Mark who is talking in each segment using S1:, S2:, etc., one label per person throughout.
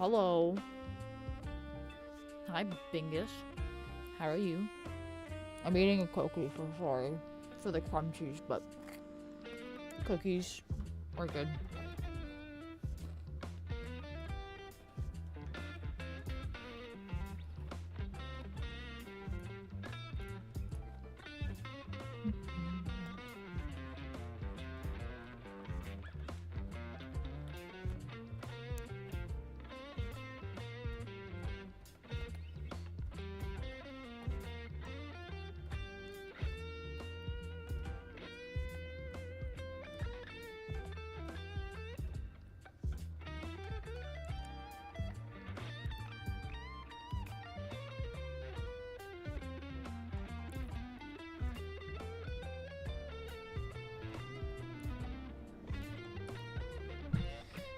S1: Hello. Hi, Bingus. How are you? I'm eating a cookie, so sorry for the crunchies, but cookies are good.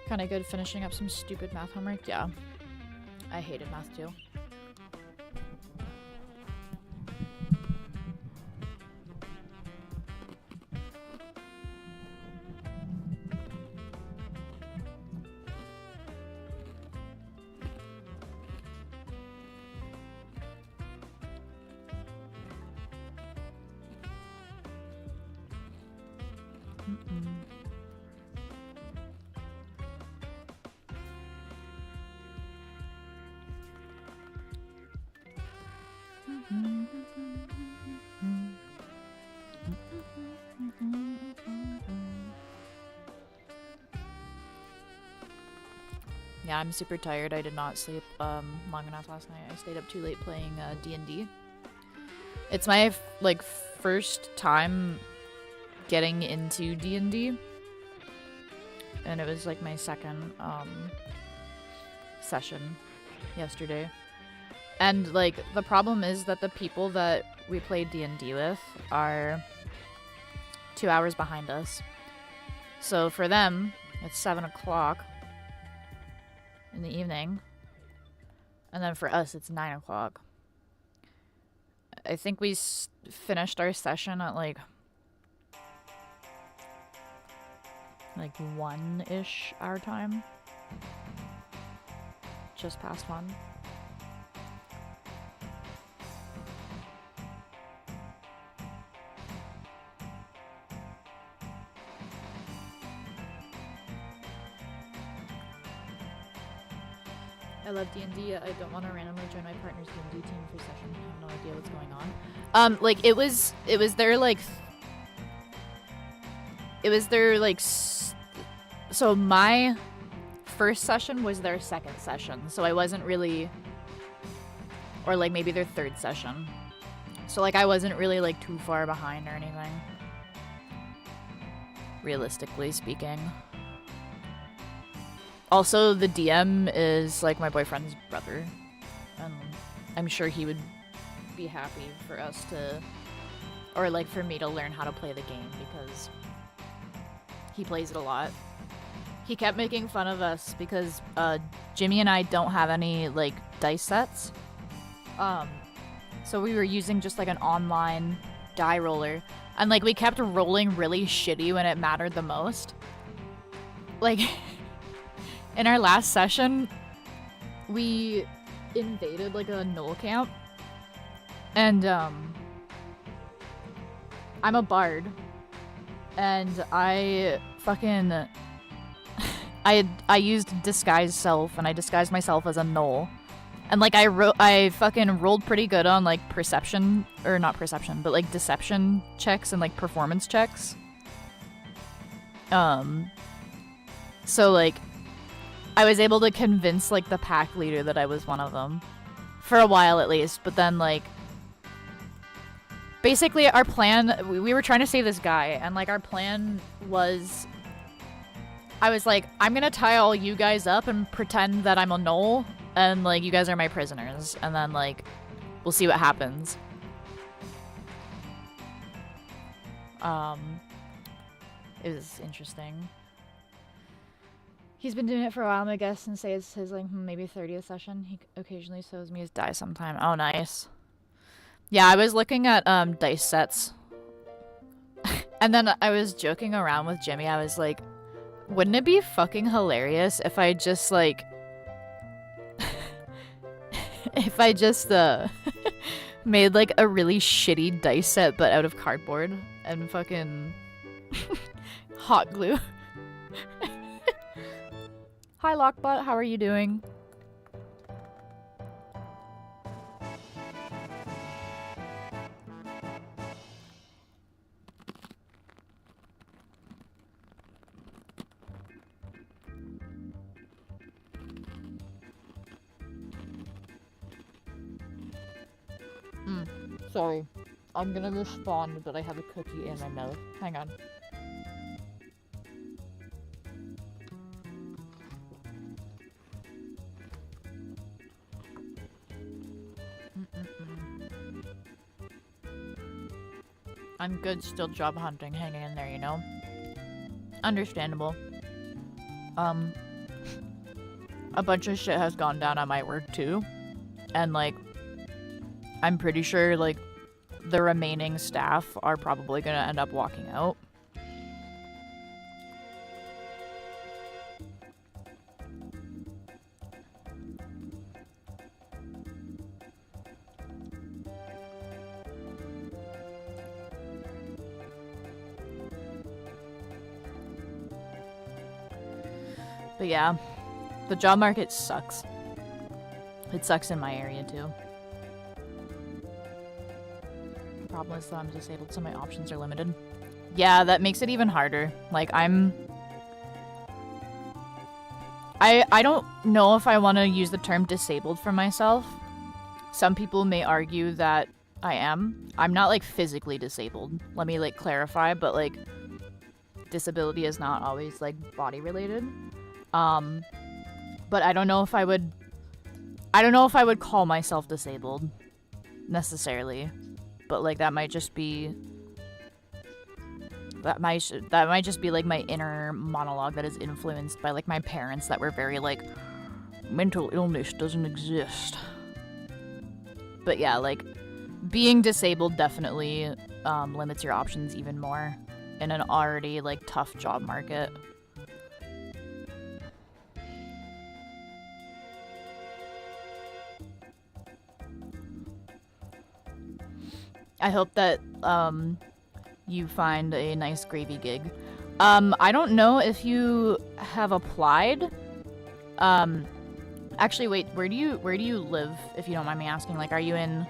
S1: Kinda good finishing up some stupid math homework. Yeah. I hated math too. Yeah, I'm super tired. I did not sleep long enough last night. I stayed up too late playing D&D. It's my first time getting into D&D, and it was like my second session yesterday. And like the problem is that the people that we played D&D with are 2 hours behind us. So for them, it's 7 o'clock in the evening, and then for us it's 9 o'clock. I think we finished our session at like 1-ish our time, just past 1. I love D&D. I don't want to randomly join my partner's D&D team for session. I have no idea what's going on. So my first session was their second session. So I wasn't really, or like maybe their third session. So like I wasn't really like too far behind or anything, realistically speaking. Also, the DM is like my boyfriend's brother, and I'm sure he would be happy for us to, or like for me to learn how to play the game, because he plays it a lot. He kept making fun of us because Jimmy and I don't have any like dice sets. So we were using just like an online die roller, and like we kept rolling really shitty when it mattered the most. Like in our last session, we invaded like a gnoll camp, and I'm a bard, and I fucking I used disguise self, and I disguised myself as a gnoll, and like I fucking rolled pretty good on like perception, or not perception, but like deception checks and like performance checks. So like I was able to convince like the pack leader that I was one of them for a while at least, but then like basically our plan, we were trying to save this guy, and like our plan was, I was like, I'm gonna tie all you guys up and pretend that I'm a gnoll, and like you guys are my prisoners, and then like we'll see what happens. It was interesting. He's been doing it for a while, I guess, and say it's his like maybe 30th session. He occasionally shows me his die sometime. Oh, nice. Yeah, I was looking at dice sets, and then I was joking around with Jimmy. I was like, wouldn't it be fucking hilarious if I just like if I just made like a really shitty dice set but out of cardboard and fucking hot glue. Hi Lockbot, how are you doing? Sorry. I'm gonna respond, but I have a cookie in my mouth. Hang on. I'm good, still job hunting, hanging in there, you know? Understandable. A bunch of shit has gone down at my work too. And like, I'm pretty sure like the remaining staff are probably gonna end up walking out. But yeah, the job market sucks. It sucks in my area too. The problem is that I'm disabled, so my options are limited. Yeah, that makes it even harder. Like, I don't know if I want to use the term disabled for myself. Some people may argue that I am. I'm not, like, physically disabled. Let me, like, clarify, but, like, disability is not always, like, body-related. But I don't know if I would call myself disabled, necessarily. But, like, that might just be like my inner monologue that is influenced by like my parents that were very like, mental illness doesn't exist. But yeah, like being disabled definitely limits your options even more in an already like tough job market. I hope that you find a nice gravy gig. I don't know if you have applied. Actually, wait. Where do you live? If you don't mind me asking, like, are you in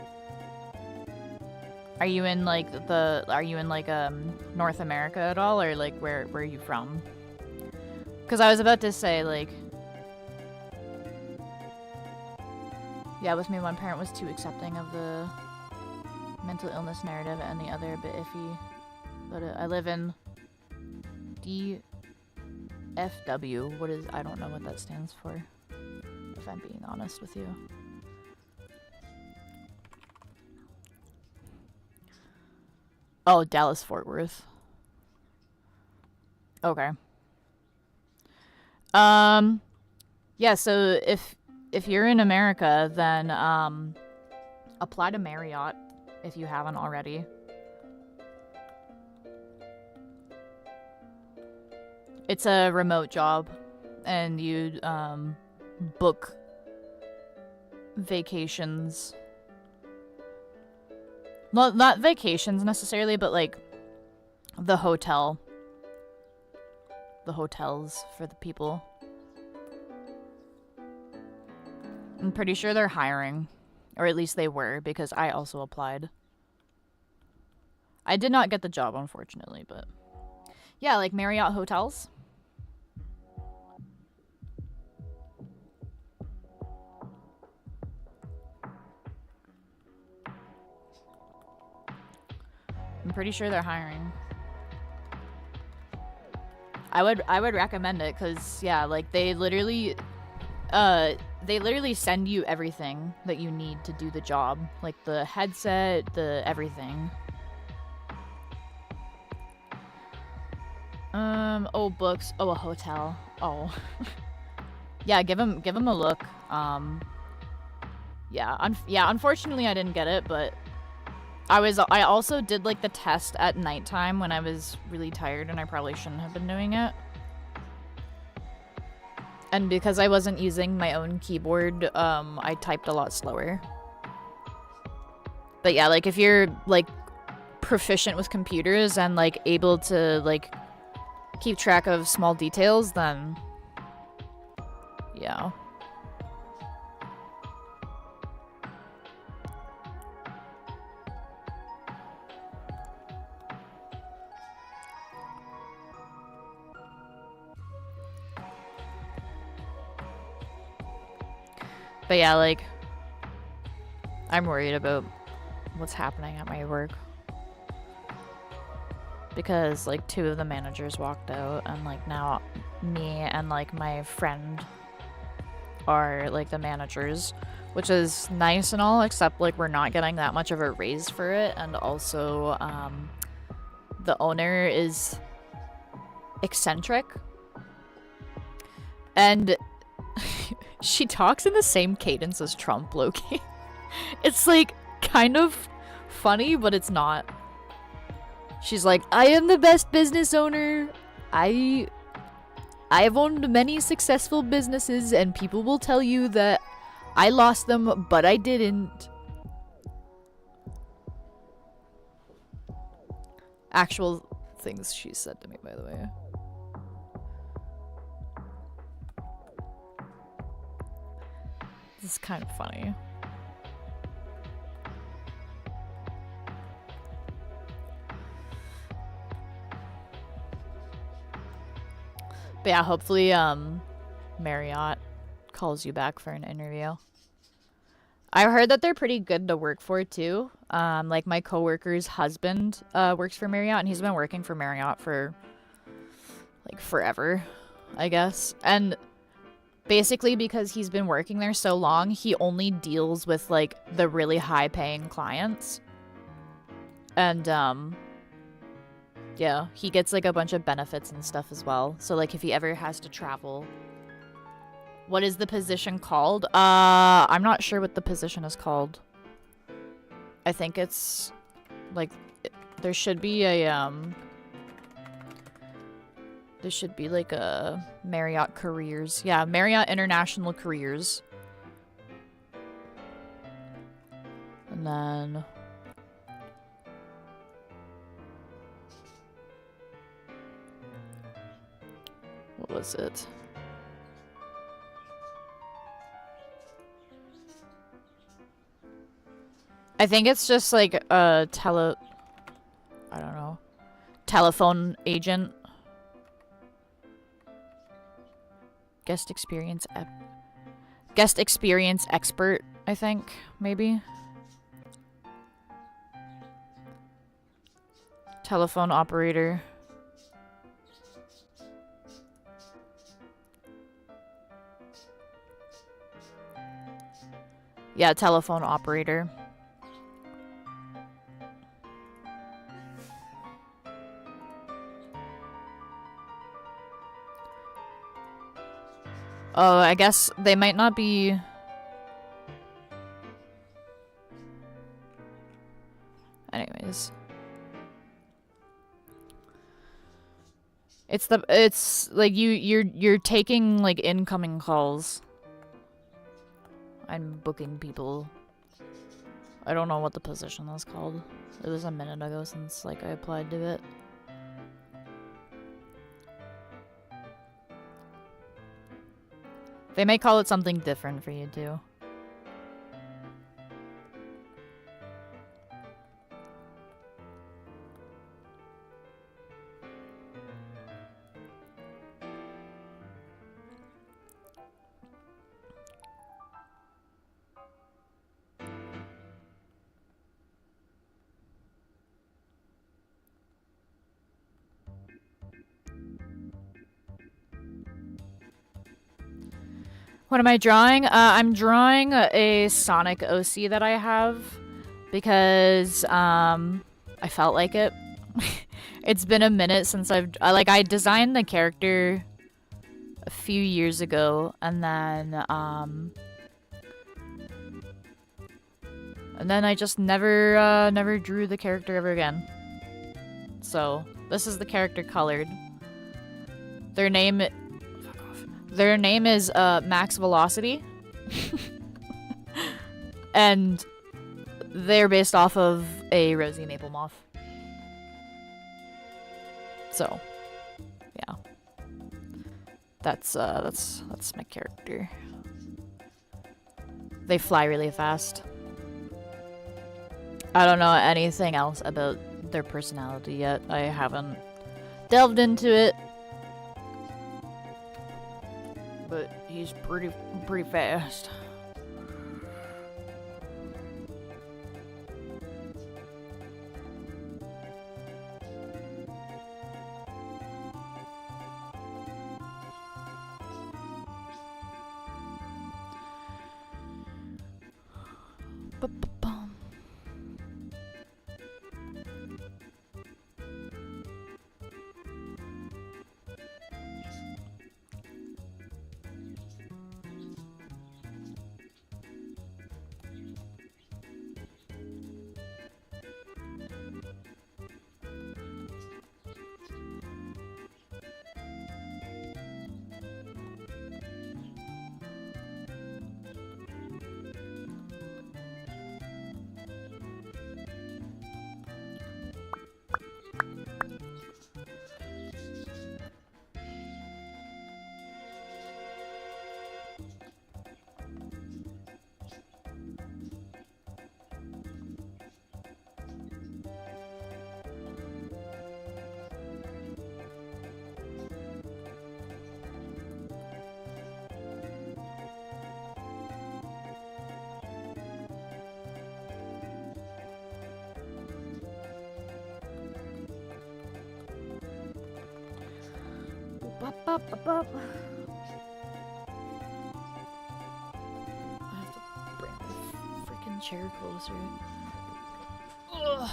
S1: like North America at all, or like where are you from? Because I was about to say like, yeah, with me, one parent was too accepting of the mental illness narrative and the other a bit iffy. But I live in DFW. I don't know what that stands for, if I'm being honest with you. Oh, Dallas Fort Worth. Okay. Yeah, so if you're in America, then apply to Marriott if you haven't already. It's a remote job, and you book vacations. Well, not vacations necessarily, but like the hotel. The hotels for the people. I'm pretty sure they're hiring. Or at least they were, because I also applied. I did not get the job, unfortunately, but... yeah, like Marriott hotels. I'm pretty sure they're hiring. I would recommend it, because, yeah, like, they literally send you everything that you need to do the job. Like, the headset, the everything. Oh, books. Oh, a hotel. Oh. Yeah, give him a look. Yeah, unfortunately I didn't get it, but I also did, like, the test at nighttime when I was really tired, and I probably shouldn't have been doing it. And because I wasn't using my own keyboard, I typed a lot slower. But yeah, like if you're like proficient with computers and like able to like keep track of small details, then yeah. But yeah, like I'm worried about what's happening at my work. Because like 2 of the managers walked out, and like now me and like my friend are like the managers, which is nice and all, except like we're not getting that much of a raise for it. And also the owner is eccentric, and she talks in the same cadence as Trump, Loki. It's like kind of funny, but it's not. She's like, I am the best business owner. I have owned many successful businesses, and people will tell you that I lost them, but I didn't. Actual things she said to me, by the way. This is kind of funny. But yeah, hopefully Marriott calls you back for an interview. I heard that they're pretty good to work for too. Like my coworker's husband works for Marriott, and he's been working for Marriott for like forever, I guess. And basically because he's been working there so long, he only deals with like the really high paying clients. And yeah, he gets like a bunch of benefits and stuff as well. So like if he ever has to travel. What is the position called? I'm not sure what the position is called. I think it's like there should be a there should be like a Marriott Careers. Yeah, Marriott International Careers. And then what was it? I think it's just like a I don't know. Telephone agent. Guest experience expert, I think, maybe. Telephone operator. Yeah, telephone operator. Oh, I guess they might not be... Anyways. It's like you're taking like incoming calls. I'm booking people. I don't know what the position is called. It was a minute ago since like I applied to it. They may call it something different for you too. What am I drawing? I'm drawing a Sonic OC that I have because I felt like it. It's been a minute since I designed the character a few years ago, and then I just never drew the character ever again. So this is the character colored. Their name is Max Velocity. And They're based off of a rosy maple moth. So, yeah. That's my character. They fly really fast. I don't know anything else about their personality yet. I haven't delved into it. But he's pretty fast. I have to bring the freaking chair closer. Ugh.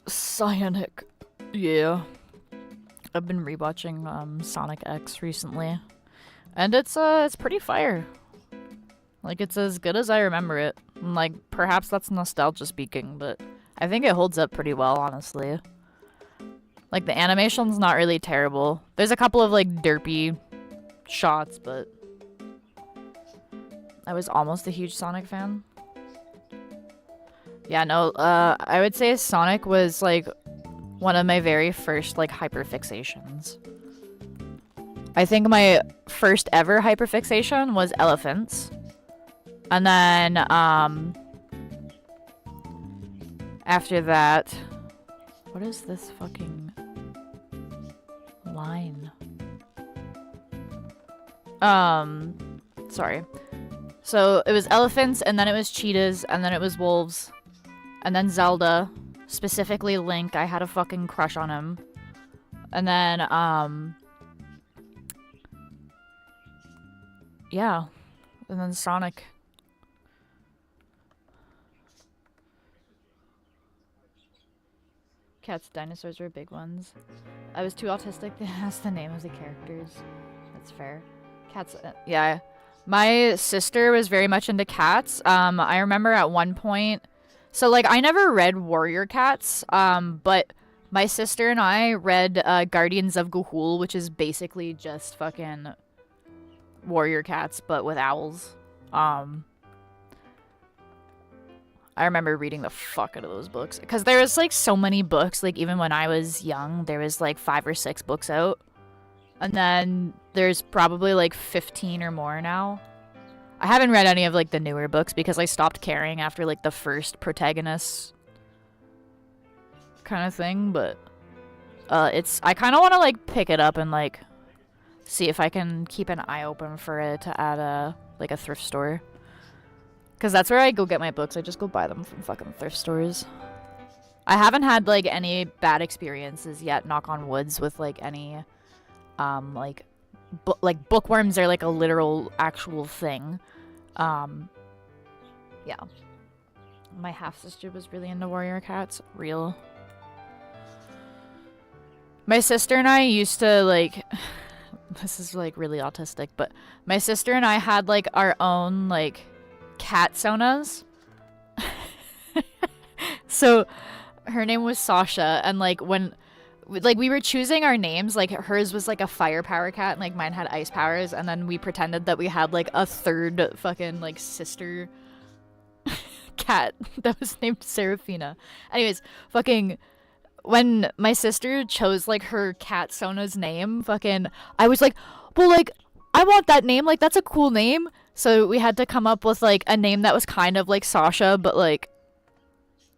S1: Sonic. Yeah. I've been rewatching Sonic X recently. And it's pretty fire. Like, it's as good as I remember it. And, like, perhaps that's nostalgia speaking, but I think it holds up pretty well, honestly. Like, the animation's not really terrible. There's a couple of, like, derpy shots, but I was almost a huge Sonic fan. Yeah, no, I would say Sonic was, like, one of my very first, like, hyperfixations. I think my first ever hyperfixation was elephants. And then, after that, what is this fucking line? Sorry. So it was elephants, and then it was cheetahs, and then it was wolves, and then Zelda, specifically Link. I had a fucking crush on him. And then, yeah. And then Sonic. Cats, dinosaurs were big ones. I was too autistic to ask the name of the characters. That's fair. Cats, yeah. My sister was very much into cats. I remember at one point, so like I never read Warrior Cats, but my sister and I read Guardians of Ga'Hoole, which is basically just fucking Warrior Cats, but with owls. I remember reading the fuck out of those books. Because there was, like, so many books. Like, even when I was young, there was, like, 5 or 6 books out. And then there's probably, like, 15 or more now. I haven't read any of, like, the newer books because I stopped caring after, like, the first protagonist kind of thing. But I kind of want to, like, pick it up and, like, see if I can keep an eye open for it to add a thrift store. Because that's where I go get my books. I just go buy them from fucking thrift stores. I haven't had, like, any bad experiences yet, knock on woods, with, like, any, like bookworms are, like, a literal, actual thing. Yeah. My half-sister was really into Warrior Cats. Real. My sister and I used to, like... This is, like, really autistic, but my sister and I had, like, our own, like... cat sonas. So her name was Sasha, and like when we were choosing our names, like hers was like a fire power cat and like mine had ice powers, and then we pretended that we had like a third fucking like sister cat that was named Seraphina. Anyways, fucking when my sister chose like her cat Sona's name, fucking I was like, well, like I want that name, like that's a cool name. So we had to come up with, like, a name that was kind of like Sasha, but, like,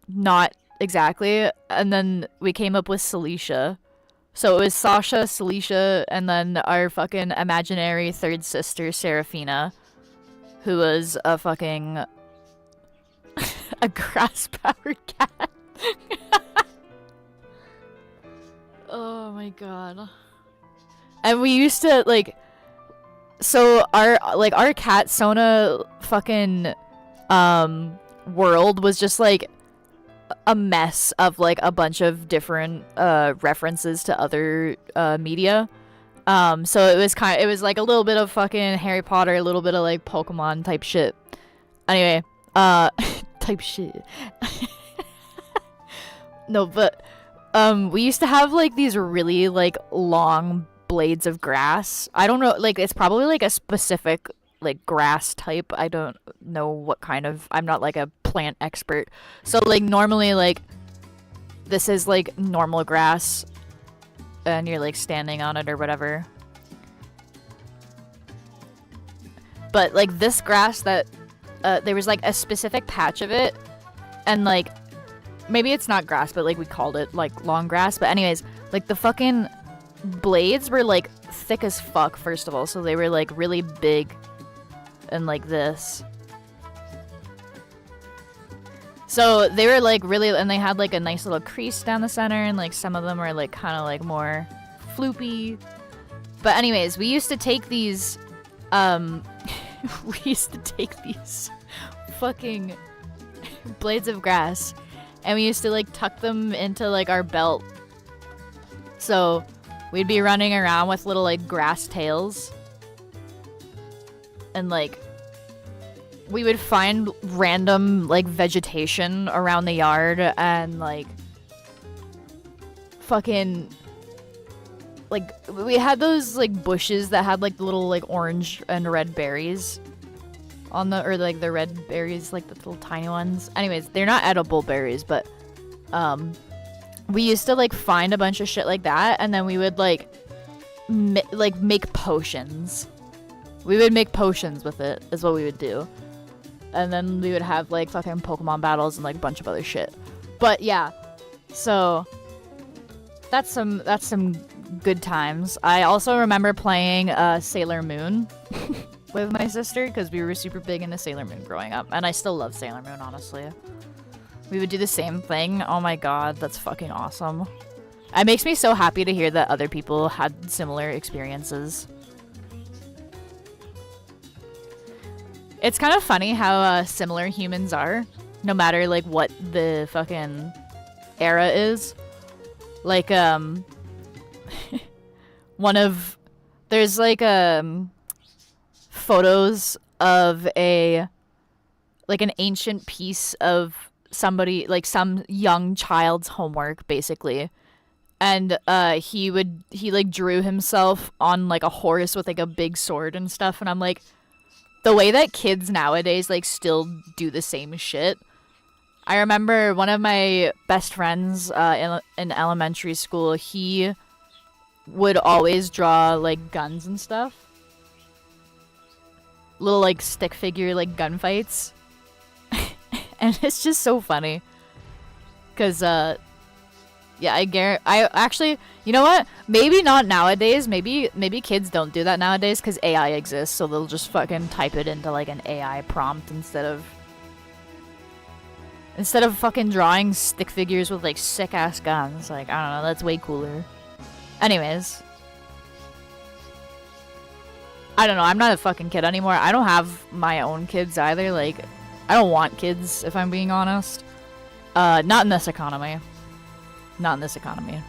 S1: not exactly. And then we came up with Celicia. So it was Sasha, Celicia, and then our fucking imaginary third sister, Seraphina, who was a fucking... a grass-powered cat. Oh my god. And we used to, like... So our cat Sona fucking world was just like a mess of like a bunch of different references to other media. So it was like a little bit of fucking Harry Potter, a little bit of like Pokemon type shit. Anyway, type shit. No, but we used to have like these really like long blades of grass. I don't know, like it's probably like a specific like grass type. I don't know what kind of, I'm not like a plant expert. So like normally like this is like normal grass and you're like standing on it or whatever. But like this grass that there was like a specific patch of it, and like maybe it's not grass, but like we called it like long grass. But anyways, like the fucking blades were like thick as fuck, first of all, so they were like really big and like this. So they were like really, and they had like a nice little crease down the center, and like some of them were like kind of like more floopy. But anyways, we used to take these fucking blades of grass, and we used to like tuck them into like our belt. So we'd be running around with little like grass tails. and like we would find random like vegetation around the yard and like fucking like we had those like bushes that had like little like orange and red berries on the, or like the red berries, like the little tiny ones. Anyways, they're not edible berries, but we used to like find a bunch of shit like that, and then we would like make potions. We would make potions with it, is what we would do. And then we would have like fucking Pokemon battles and like a bunch of other shit. But yeah, so that's some good times. I also remember playing Sailor Moon with my sister because we were super big into Sailor Moon growing up, and I still love Sailor Moon, honestly. We would do the same thing. Oh my god, that's fucking awesome. It makes me so happy to hear that other people had similar experiences. It's kind of funny how similar humans are, no matter like what the fucking era is. Like there's like photos of an ancient piece of somebody, like some young child's homework basically, and he like drew himself on like a horse with like a big sword and stuff, and I'm like, the way that kids nowadays like still do the same shit. I remember one of my best friends in elementary school, he would always draw like guns and stuff. Little like stick figure like gunfights. And it's just so funny. Cause yeah, I actually, you know what? Maybe not nowadays. Maybe kids don't do that nowadays because AI exists, so they'll just fucking type it into like an AI prompt instead of fucking drawing stick figures with like sick ass guns. Like, I don't know, that's way cooler. Anyways, I don't know. I'm not a fucking kid anymore. I don't have my own kids either. Like, I don't want kids, if I'm being honest. Not in this economy. Not in this economy.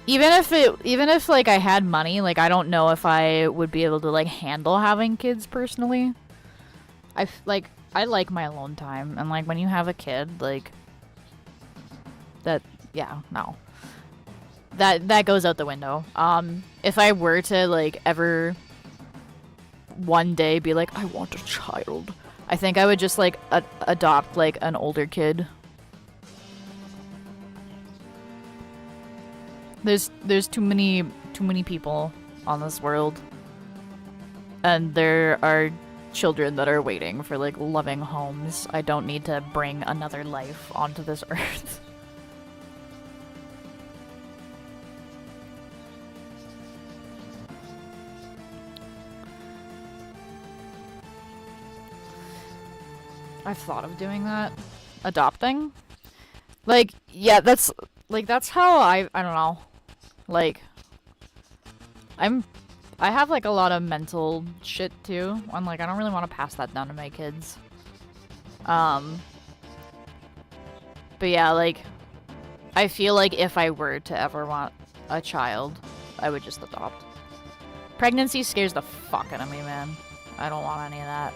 S1: Even if like I had money, like I don't know if I would be able to like handle having kids personally. I like my alone time, and like when you have a kid, like that, yeah, no. That goes out the window. If I were to like ever one day be like, I want a child, I think I would just like adopt like an older kid. There's too many people on this world, and there are children that are waiting for like loving homes. I don't need to bring another life onto this earth. I've thought of doing that. Adopting? Like, yeah, that's how I don't know. Like, I have like a lot of mental shit too. I'm like, I don't really want to pass that down to my kids. But yeah, like, I feel like if I were to ever want a child, I would just adopt. Pregnancy scares the fuck out of me, man. I don't want any of that.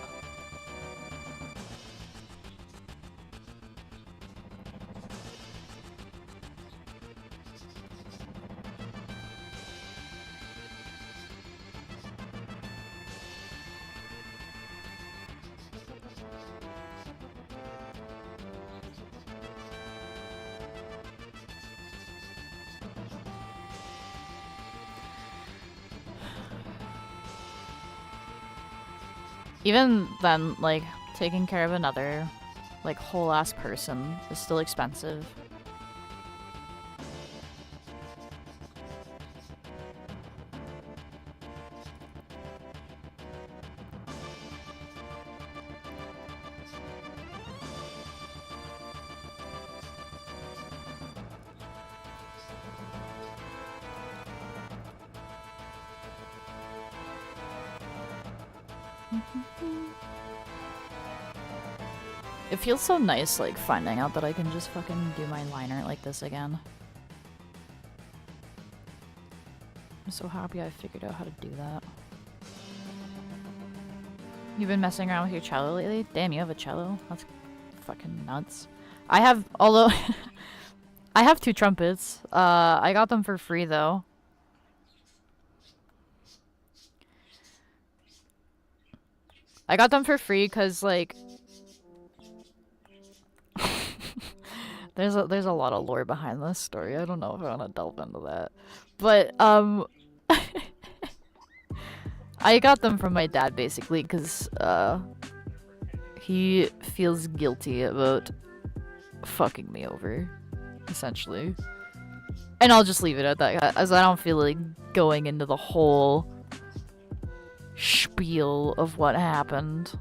S1: Even then, like, taking care of another, like, whole-ass person is still expensive. It feels so nice, like, finding out that I can just fucking do my line art like this again. I'm so happy I figured out how to do that. You've been messing around with your cello lately? Damn, you have a cello? That's fucking nuts. I have, although I have 2 trumpets. I got them for free though. I got them for free because like there's a lot of lore behind this story. I don't know if I want to delve into that. But I got them from my dad basically because he feels guilty about fucking me over, essentially. And I'll just leave it at that, as I don't feel like going into the whole spiel of what happened.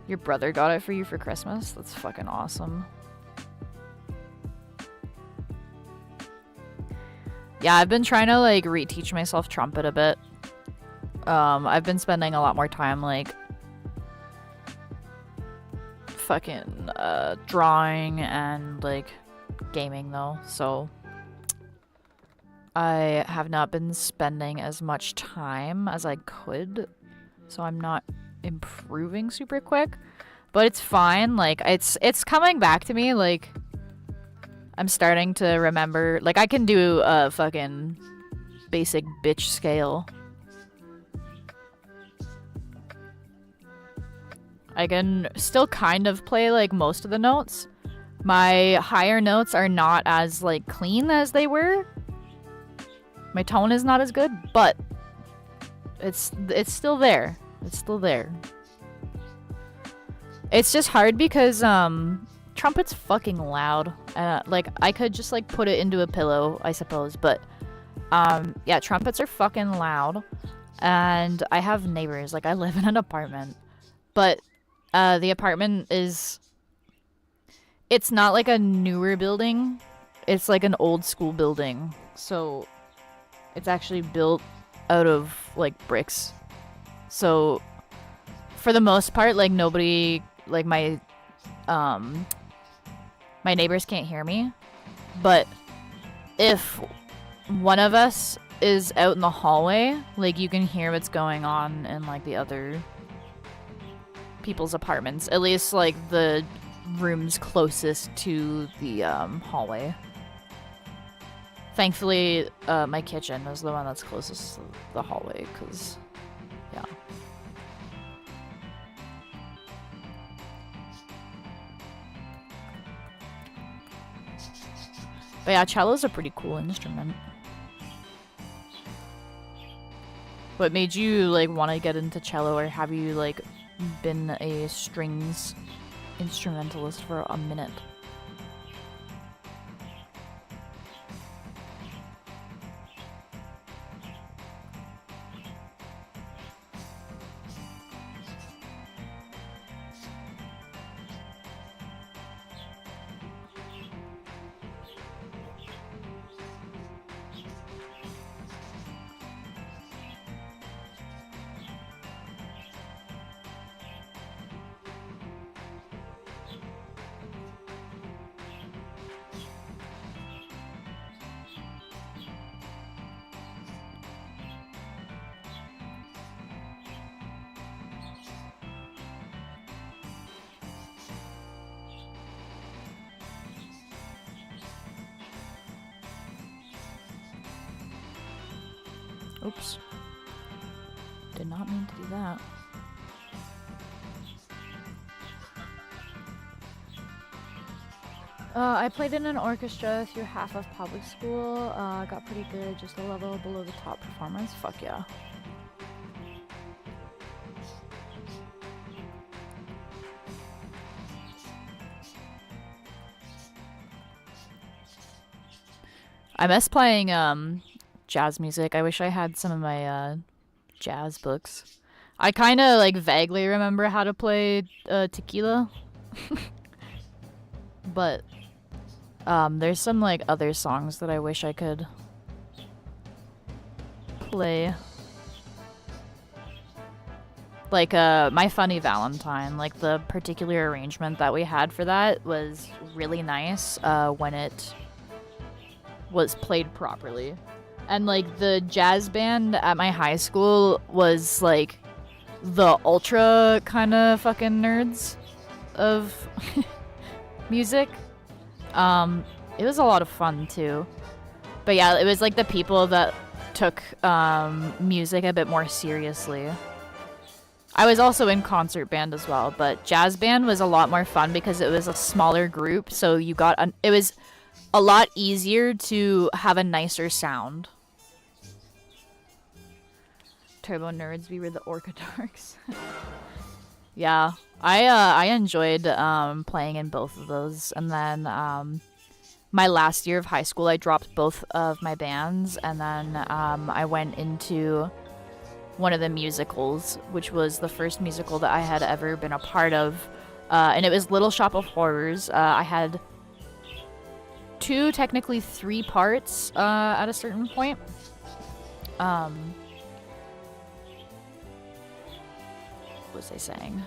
S1: Your brother got it for you for Christmas? That's fucking awesome. Yeah, I've been trying to like reteach myself trumpet a bit. I've been spending a lot more time like fucking drawing and like gaming though, so I have not been spending as much time as I could, so I'm not improving super quick, but it's fine. Like it's coming back to me. Like I'm starting to remember, like I can do a fucking basic bitch scale. I can still kind of play like most of the notes. My higher notes are not as like clean as they were. My tone is not as good, but it's still there. It's still there. It's just hard because trumpet's fucking loud. Like I could just like put it into a pillow, I suppose, but yeah, trumpets are fucking loud. And I have neighbors. Like I live in an apartment. But the apartment is, it's not like a newer building. It's like an old school building. So it's actually built out of like bricks. So for the most part, like nobody, like my neighbors can't hear me. But if one of us is out in the hallway, like you can hear what's going on in like the other people's apartments. At least like the rooms closest to the hallway. Thankfully, my kitchen is the one that's closest to the hallway, because, yeah. But yeah, cello's a pretty cool instrument. What made you, like, want to get into cello, or have you, like, been a strings instrumentalist for a minute? Oops. Did not mean to do that. I played in an orchestra through half of public school. Got pretty good, just a level below the top performance. Fuck yeah. I miss playing jazz music. I wish I had some of my jazz books. I kind of like vaguely remember how to play tequila. But there's some like other songs that I wish I could play. Like, My Funny Valentine, like, the particular arrangement that we had for that was really nice when it was played properly. And, like, the jazz band at my high school was, like, the ultra kind of fucking nerds of music. It was a lot of fun, too. But yeah, it was, like, the people that took music a bit more seriously. I was also in concert band as well, but jazz band was a lot more fun because it was a smaller group, so you got it was a lot easier to have a nicer sound. Turbo nerds, we were the Orca Dorks. Yeah, I enjoyed playing in both of those, and then my last year of high school, I dropped both of my bands, and then I went into one of the musicals, which was the first musical that I had ever been a part of, and it was Little Shop of Horrors. I had technically three parts at a certain point. What was I saying?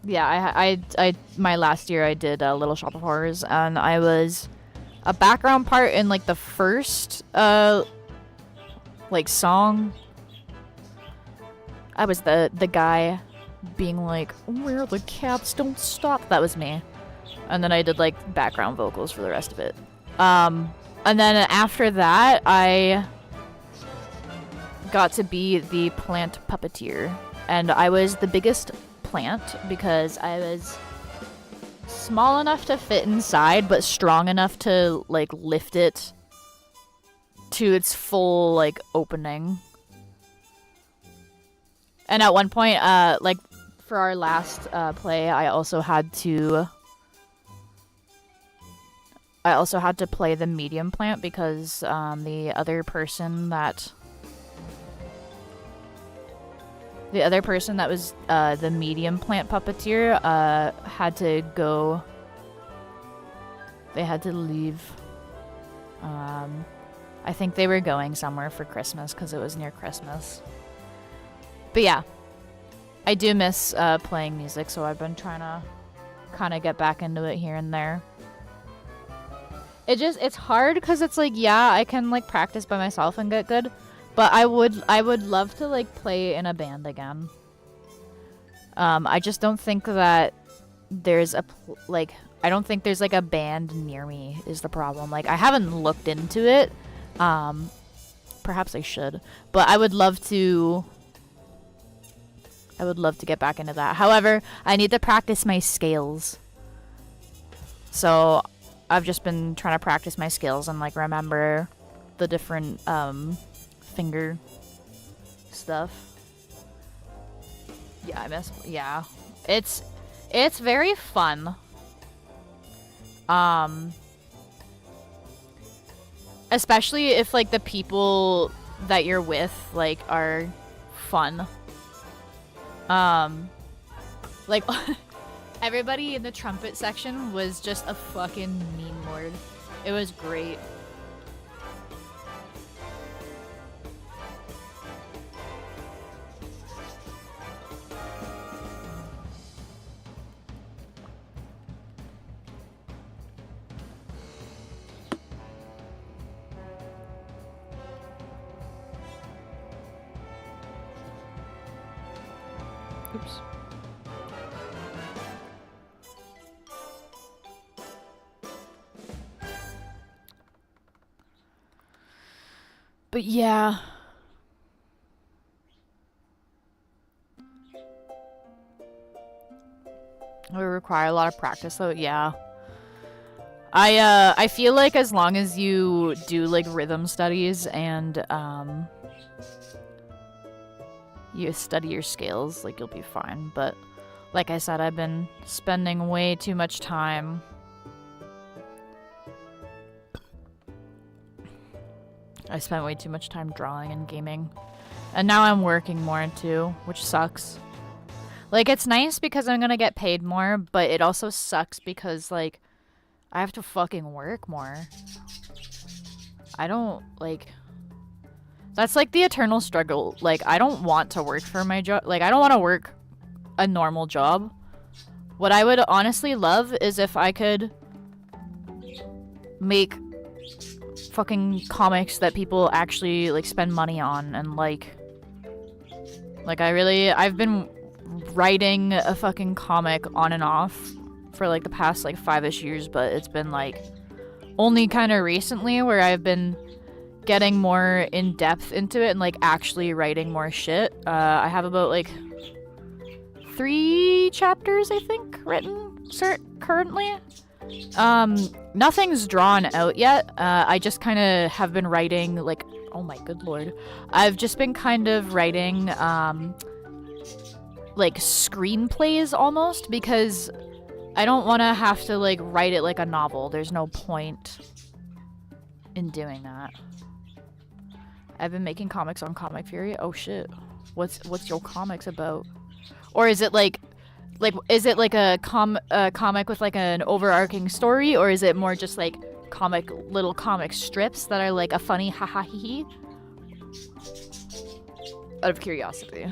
S1: Yeah, I my last year I did Little Shop of Horrors, and I was a background part in like the first like song. I was the guy being like, "Where the cats don't stop." That was me. And then I did like background vocals for the rest of it. And then after that, I got to be the plant puppeteer, and I was the biggest plant because I was small enough to fit inside but strong enough to like lift it to its full like opening. And at one point like for our last play, I also had to play the medium plant because the other person that was the medium plant puppeteer had to go. They had to leave. I think they were going somewhere for Christmas because it was near Christmas. But yeah, I do miss playing music, so I've been trying to kind of get back into it here and there. It's hard because it's like, yeah, I can like practice by myself and get good. But I would love to like play in a band again. I just don't think that there's I don't think there's like a band near me is the problem. Like I haven't looked into it. Perhaps I should, but I would love to get back into that. However, I need to practice my scales. So I've just been trying to practice my scales and like remember the different finger stuff. Yeah, I miss. Yeah, it's very fun. Especially if like the people that you're with like are fun. Like everybody in the trumpet section was just a fucking meme lord. It was great. Oops. But yeah. It would require a lot of practice, so yeah. I feel like as long as you do like rhythm studies and you study your scales, like you'll be fine. But like I said, I've been spending way too much time I spent way too much time drawing and gaming. And now I'm working more too, which sucks. Like, it's nice because I'm gonna get paid more, but it also sucks because, like, I have to fucking work more. I don't, like... That's, like, the eternal struggle. Like, I don't want to work for my job. Like, I don't want to work a normal job. What I would honestly love is if I could make fucking comics that people actually, like, spend money on and, like, I've been writing a fucking comic on and off for, like, the past, like, 5-ish years, but it's been, like, only kind of recently where I've been getting more in-depth into it and, like, actually writing more shit. I have about, like, 3 chapters, I think, written currently. Nothing's drawn out yet. I just kind of have been writing, like, oh my good lord. I've just been kind of writing, like, screenplays almost, because I don't want to have to, like, write it like a novel. There's no point in doing that. I've been making comics on Comic Fury. Oh shit. What's your comics about? Or is it like is it like a comic with like an overarching story, or is it more just like little comic strips that are like a funny haha hee? Out of curiosity.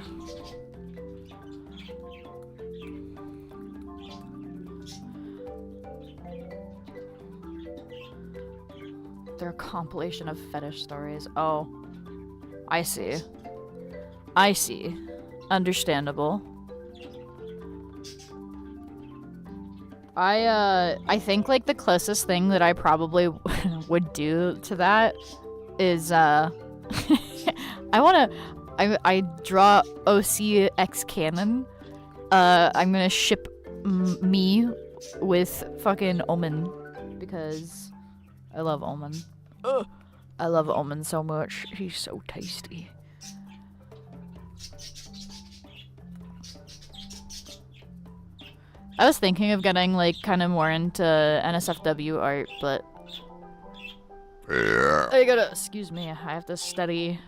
S1: They're a compilation of fetish stories. Oh. I see. I see. Understandable. I think, like, the closest thing that I probably would do to that is, I draw OC X canon. I'm gonna ship me with fucking Omen, because I love Omen. Ugh. I love Omen so much. He's so tasty. I was thinking of getting, like, kind of more into NSFW art, but I gotta, excuse me, I have to study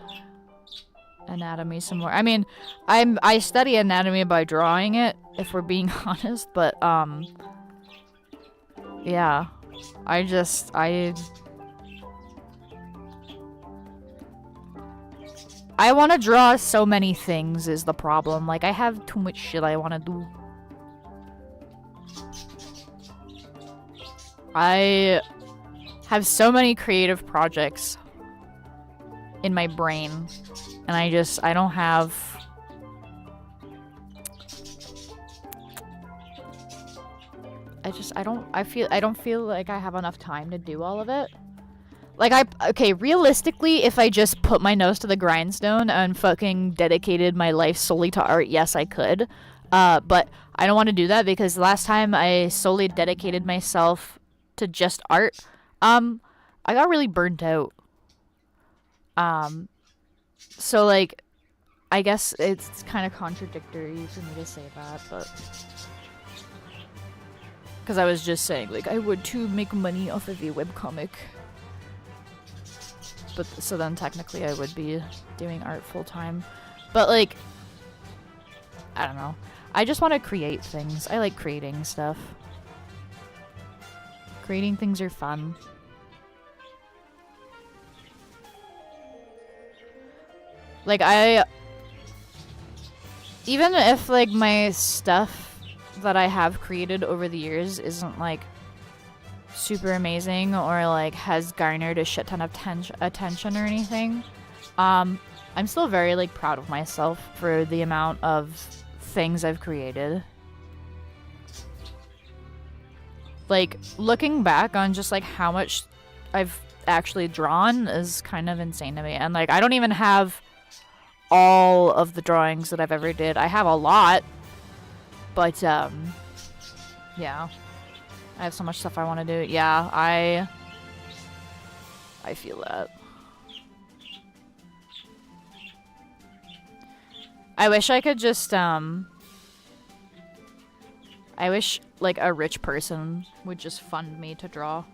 S1: anatomy some more. I mean, I study anatomy by drawing it, if we're being honest, but, yeah. I want to draw so many things is the problem. Like, I have too much shit I want to do. I have so many creative projects in my brain, and I don't have... I don't feel like I have enough time to do all of it. Like, okay, realistically, if I just put my nose to the grindstone and fucking dedicated my life solely to art, yes, I could. But I don't want to do that, because last time I solely dedicated myself to just art, I got really burnt out. So, like, I guess it's kind of contradictory for me to say that, but... Because I was just saying, like, I would too make money off of a webcomic. But, so then technically I would be doing art full-time. But, like, I don't know. I just want to create things. I like creating stuff. Creating things are fun. Like, even if, like, my stuff that I have created over the years isn't, like, super amazing or, like, has garnered a shit ton of attention or anything, I'm still very, like, proud of myself for the amount of things I've created. Like, looking back on just, like, how much I've actually drawn is kind of insane to me. And, like, I don't even have all of the drawings that I've ever did. I have a lot, but, yeah. I have so much stuff I want to do. Yeah, I feel that. I wish I could just, I wish, like, a rich person would just fund me to draw.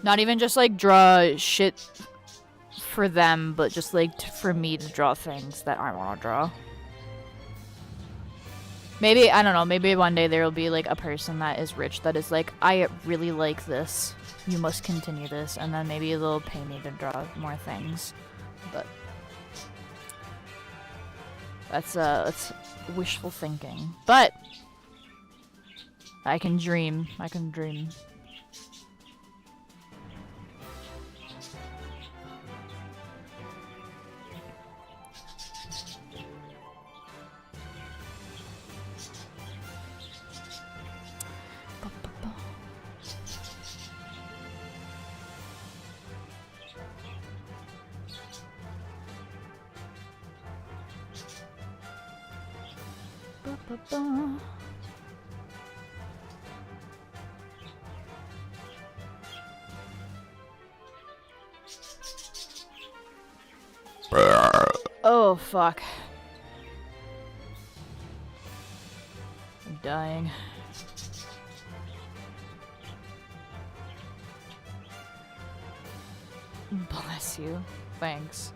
S1: Not even just, like, draw shit for them, but just, like, for me to draw things that I want to draw. Maybe, I don't know, maybe one day there will be like a person that is rich that is like, I really like this. You must continue this. And then maybe they'll pay me to draw more things. But that's wishful thinking. But I can dream. I can dream. Oh, fuck. I'm dying. Bless you. Thanks.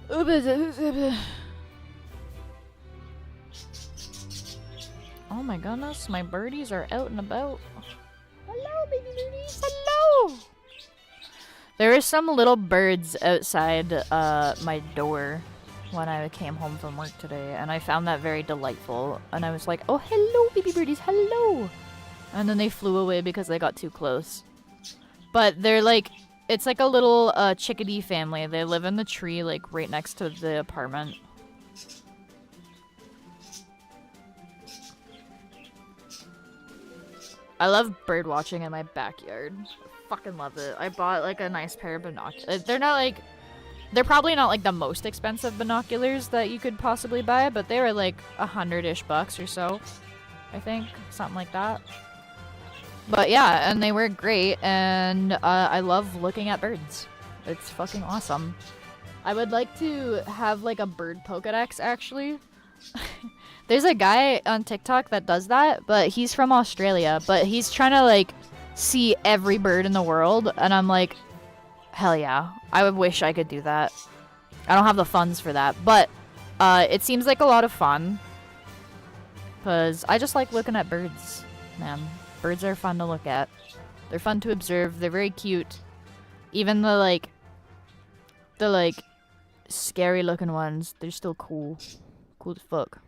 S1: Oh my goodness, my birdies are out and about. Hello, baby birdies. Hello. There are some little birds outside my door when I came home from work today, and I found that very delightful. And I was like, oh, hello, baby birdies, hello. And then they flew away because they got too close. But they're like, it's like a little chickadee family. They live in the tree, like right next to the apartment. I love bird watching in my backyard. I fucking love it. I bought like a nice pair of binoculars. They're not like, they're probably not like the most expensive binoculars that you could possibly buy, but they were like $100-ish or so. I think, something like that. But yeah, and they work great, and I love looking at birds. It's fucking awesome. I would like to have like a bird Pokedex, actually. There's a guy on TikTok that does that, but he's from Australia, but he's trying to like see every bird in the world, and I'm like, hell yeah. I would wish I could do that. I don't have the funds for that, but it seems like a lot of fun. Because I just like looking at birds, man. Birds are fun to look at. They're fun to observe. They're very cute. Even the scary looking ones, they're still cool. Cool as fuck.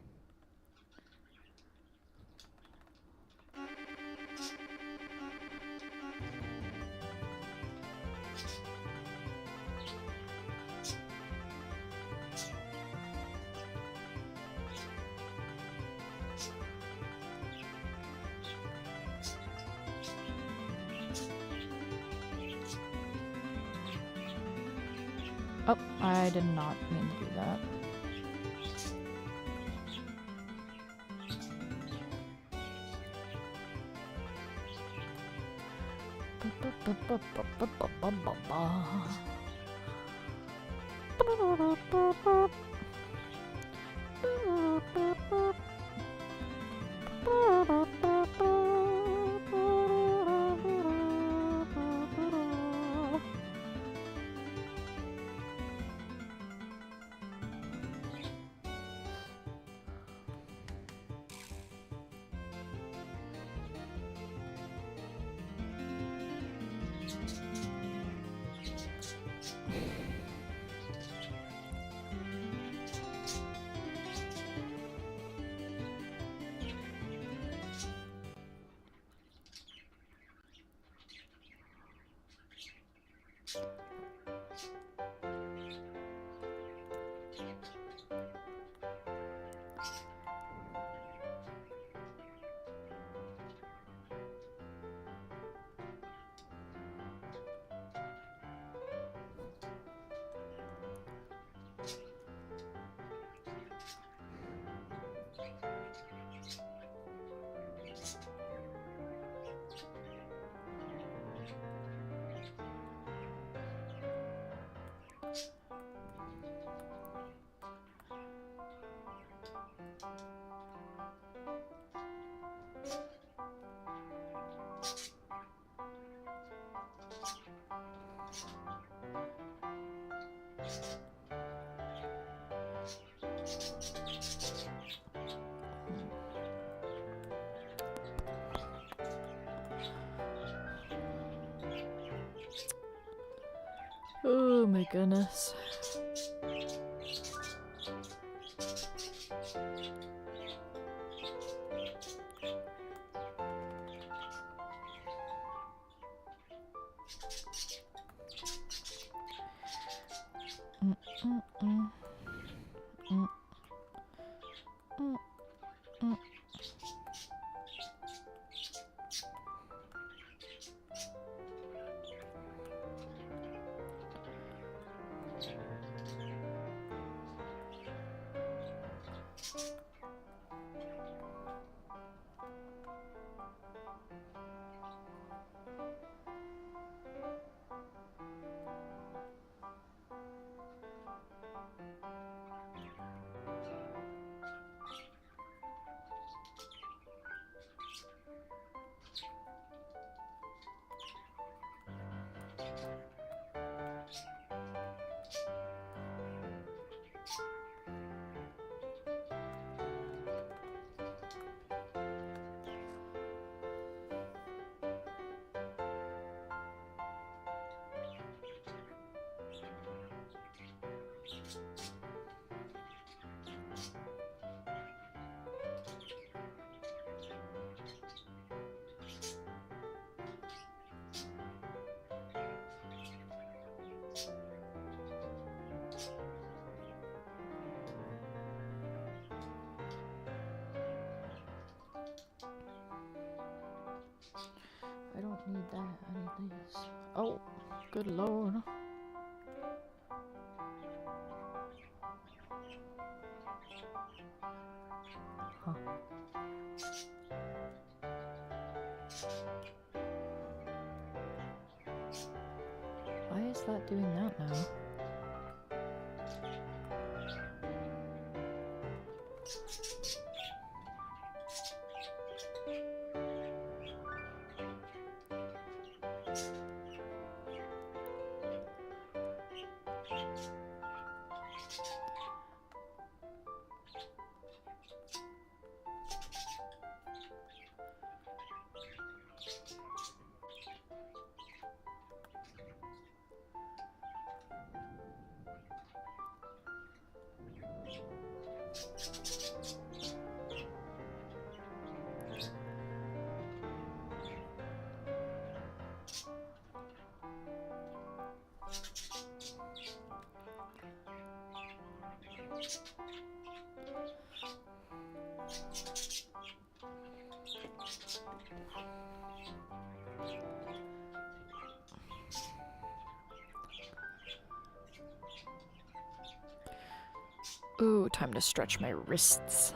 S1: Oh, I did not mean to do that. my goodness. I don't need that. I need these. Oh, good lord. Huh. Why is that doing that now? Ooh, time to stretch my wrists.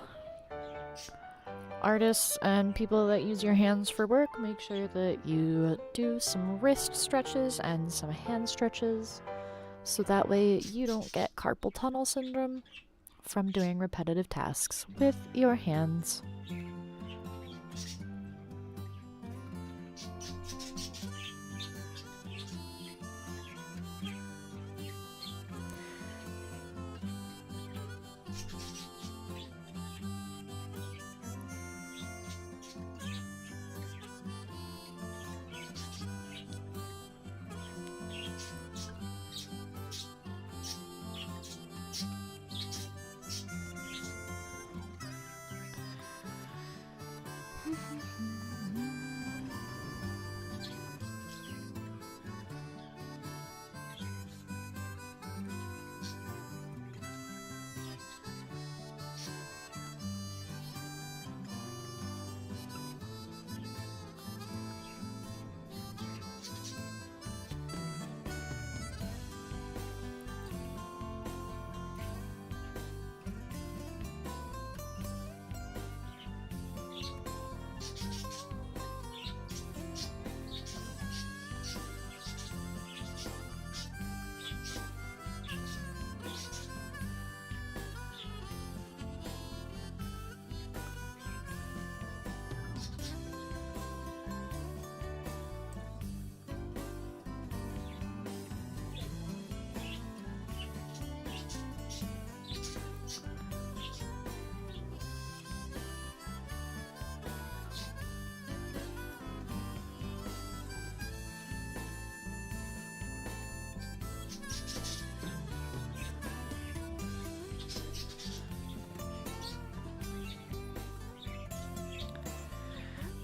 S1: Artists and people that use your hands for work, make sure that you do some wrist stretches and some hand stretches, so that way you don't get carpal tunnel syndrome from doing repetitive tasks with your hands.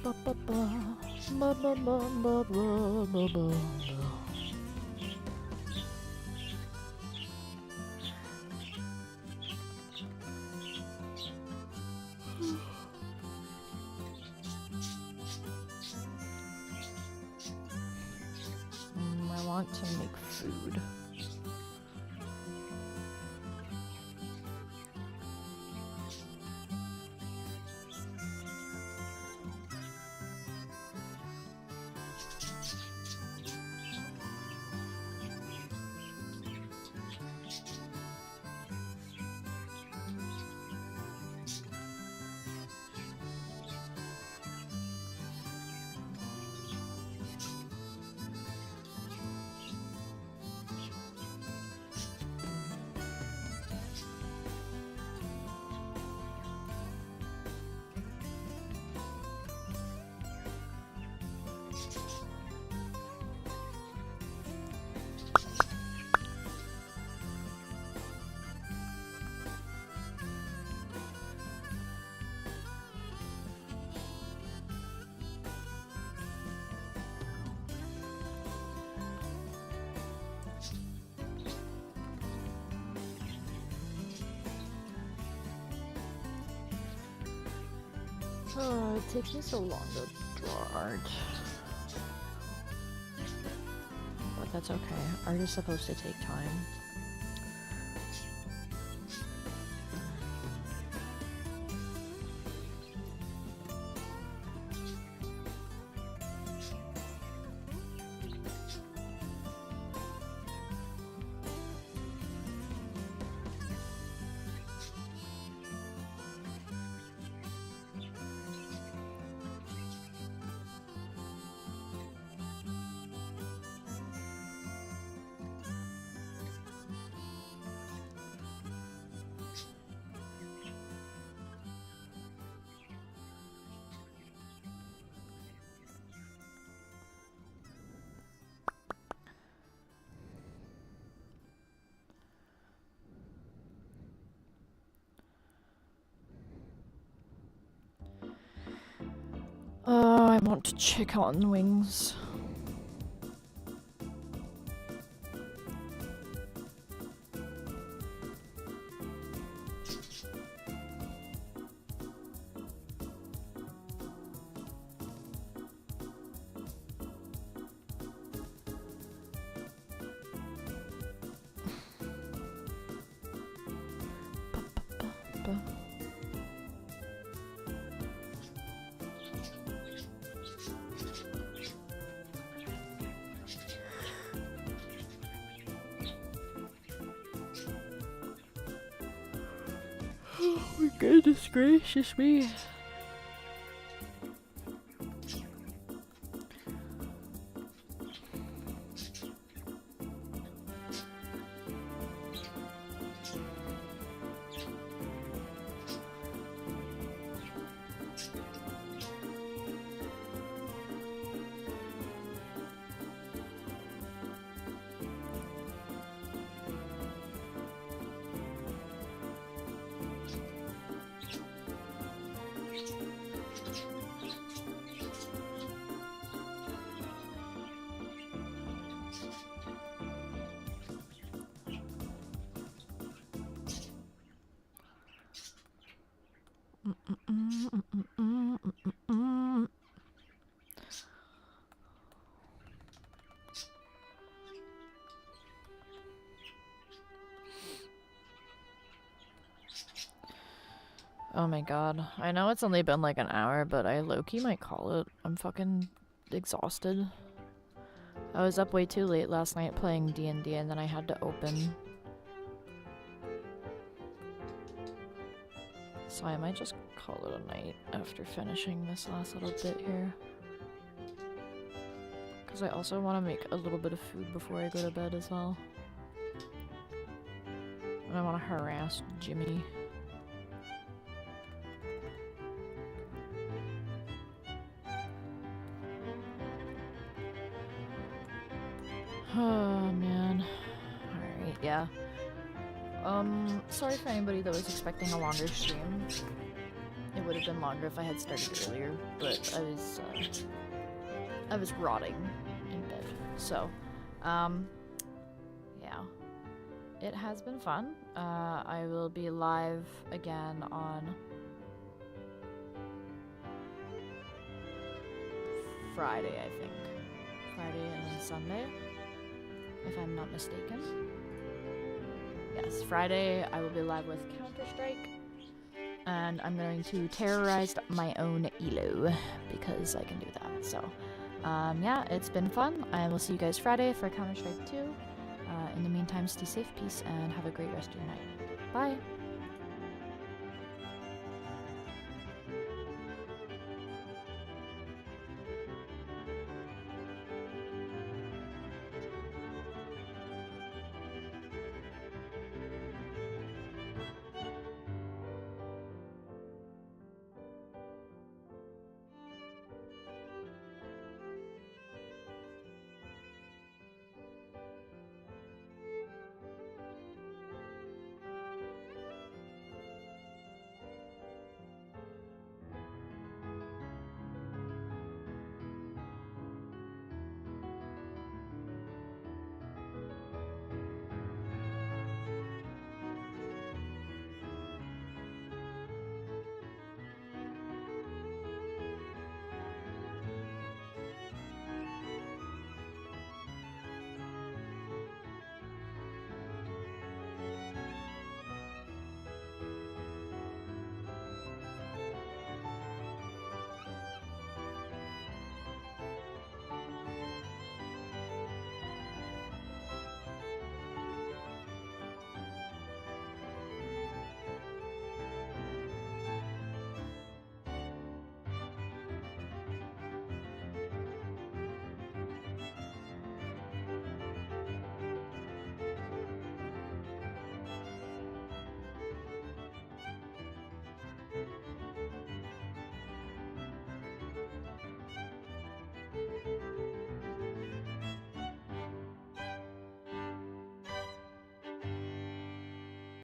S1: I want to make food. Oh, it takes me so long to draw art. But that's okay. Art is supposed to take time. I want chicken wings. Oh my goodness gracious me. Oh my god. I know it's only been like an hour, but I low-key might call it. I'm fucking exhausted. I was up way too late last night playing D&D and then I had to open. So I might just call it a night after finishing this last little bit here. Because I also want to make a little bit of food before I go to bed as well. And I want to harass Jimmy. Oh man. Alright, yeah. Sorry for anybody that was expecting a longer stream. It would have been longer if I had started earlier, but I was rotting in bed. So, yeah. It has been fun. I will be live again on Friday, I think. Friday and then Sunday, if I'm not mistaken. Yes, Friday I will be live with Counter-Strike, and I'm going to terrorize my own elo, because I can do that. So, yeah, it's been fun. I will see you guys Friday for Counter-Strike 2. In the meantime, stay safe, peace, and have a great rest of your night. Bye!